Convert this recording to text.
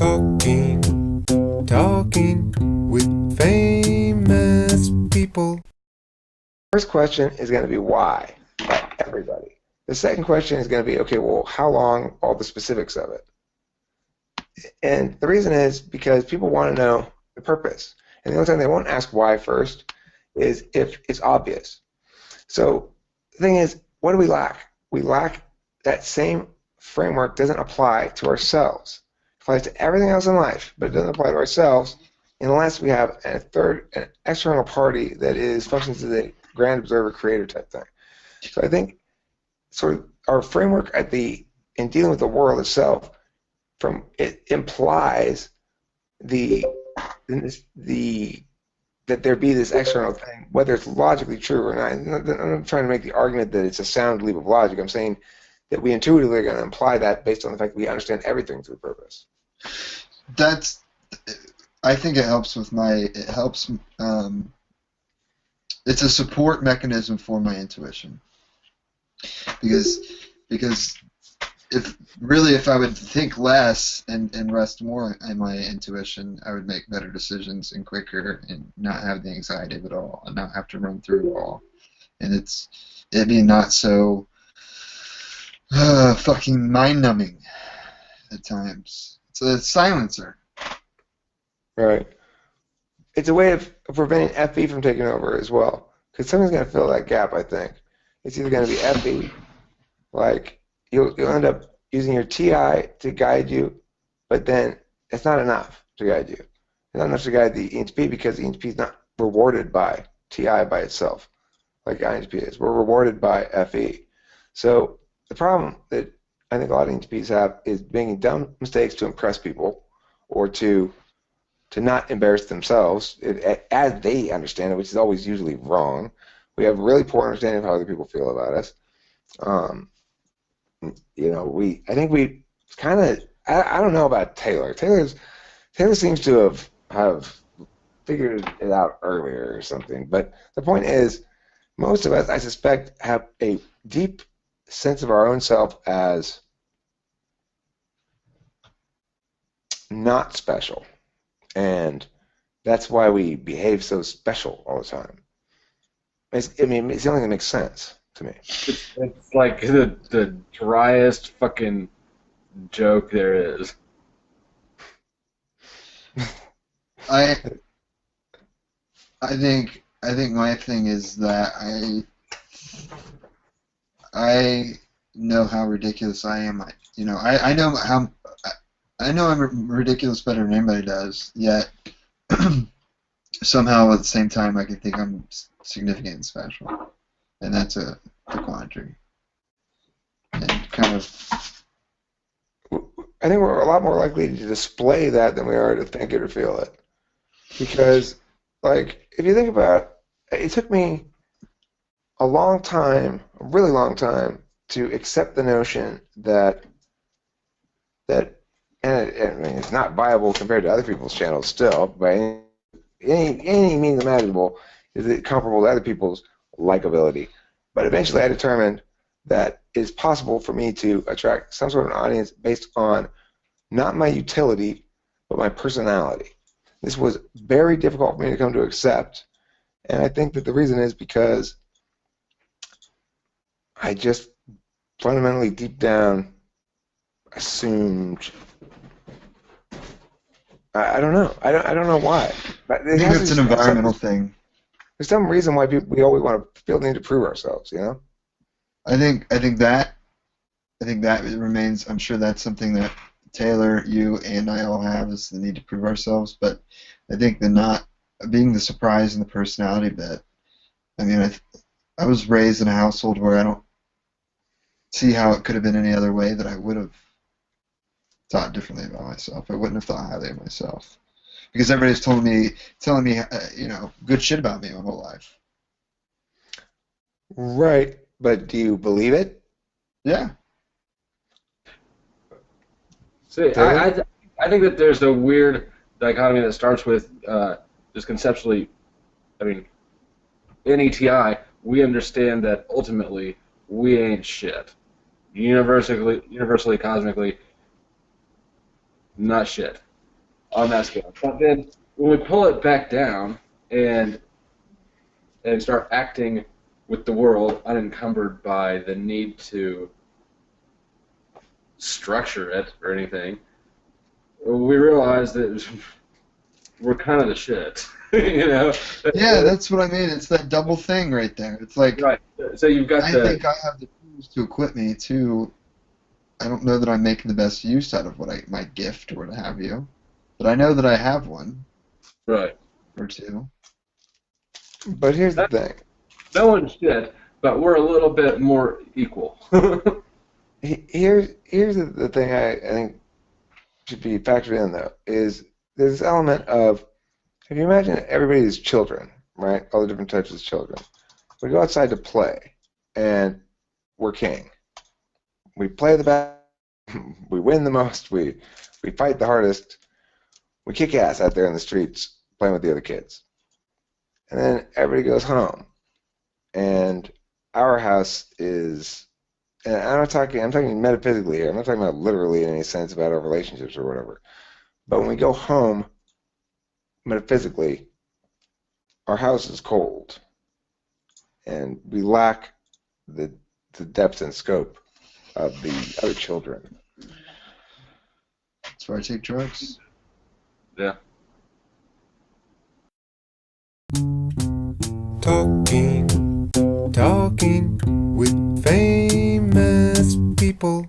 Talking with famous people. First question is going to be why by everybody. The second question is going to be, okay, well, how long, all the specifics of it. And the reason is because people want to know the purpose. And the only time they won't ask why first is if it's obvious. So the thing is, what do we lack? We lack that same framework doesn't apply to ourselves. It applies to everything else in life, but it doesn't apply to ourselves unless we have an external party that functions as a grand observer creator type thing. So I think sort of our framework in dealing with the world itself, it implies that there be this external thing, whether it's logically true or not. I'm not trying to make the argument that it's a sound leap of logic. I'm saying that we intuitively are going to imply that based on the fact that we understand everything through purpose. I think it helps with it's a support mechanism for my intuition. Because if I would think less and rest more in my intuition, I would make better decisions and quicker and not have the anxiety of it all and not have to run through it all. And it'd be not so fucking mind-numbing at times. It's a silencer. Right. It's a way of preventing FE from taking over as well. Because something's going to fill that gap, I think. It's either going to be FE, like you'll end up using your TI to guide you, but then it's not enough to guide you. It's not enough to guide the ENTP because the ENTP is not rewarded by TI by itself, like INTP is. We're rewarded by FE. So the problem that I think a lot of ENTPs have is making dumb mistakes to impress people or to not embarrass themselves as they understand it, which is always usually wrong. We have really poor understanding of how other people feel about us. I think we kind of, I don't know about Taylor. Taylor seems to have figured it out earlier or something. But the point is, most of us, I suspect, have a deep sense of our own self as not special. And that's why we behave so special all the time. It's the only thing that makes sense to me. It's like the driest fucking joke there is. I think my thing is that I know how ridiculous I am. I know I'm ridiculous better than anybody does. Yet somehow at the same time I can think I'm significant and special, and that's the quandary. And kind of, I think we're a lot more likely to display that than we are to think it or feel it, because, like, if you think about it, it took me a long time, a really long time, to accept the notion that it's not viable compared to other people's channels still, by any means imaginable, is it comparable to other people's likability. But eventually I determined that it's possible for me to attract some sort of an audience based on not my utility, but my personality. This was very difficult for me to come to accept, and I think that the reason is because I just fundamentally deep down assumed. I don't know. I don't know why. But I think it's an environmental thing. There's some reason why we always want to feel the need to prove ourselves. I think that remains. I'm sure that's something that Taylor, you, and I all have, is the need to prove ourselves. But I think the not being the surprise and the personality bit. I mean, I was raised in a household where I don't see how it could have been any other way that I would have thought differently about myself. I wouldn't have thought highly of myself because everybody's telling me, good shit about me my whole life. Right, but do you believe it? Yeah. See, I think that there's a weird dichotomy that starts with just conceptually. I mean, in ETI, we understand that ultimately we ain't shit. Universally, cosmically, not shit. on that scale. But then when we pull it back down and start acting with the world unencumbered by the need to structure it or anything, we realize that we're kind of the shit. You know? Yeah, that's what I mean. It's that double thing right there. It's like, right. So you've got I think I have the tools to equip me to. I don't know that I'm making the best use out of my gift or what have you, but I know that I have one right. or two. But here's the thing. No one's shit, but we're a little bit more equal. Here's the thing I think should be factored in, though, is there's this element of, if you imagine everybody's children, right, all the different types of children, we go outside to play, and we're king. We play the best, we win the most, we fight the hardest, we kick ass out there in the streets playing with the other kids. And then everybody goes home, and our house is, and I'm talking metaphysically here, I'm not talking about literally in any sense about our relationships or whatever, but when we go home, metaphysically, our house is cold, and we lack the depth and scope of the other children. That's why I take drugs. Yeah. Talking with famous people.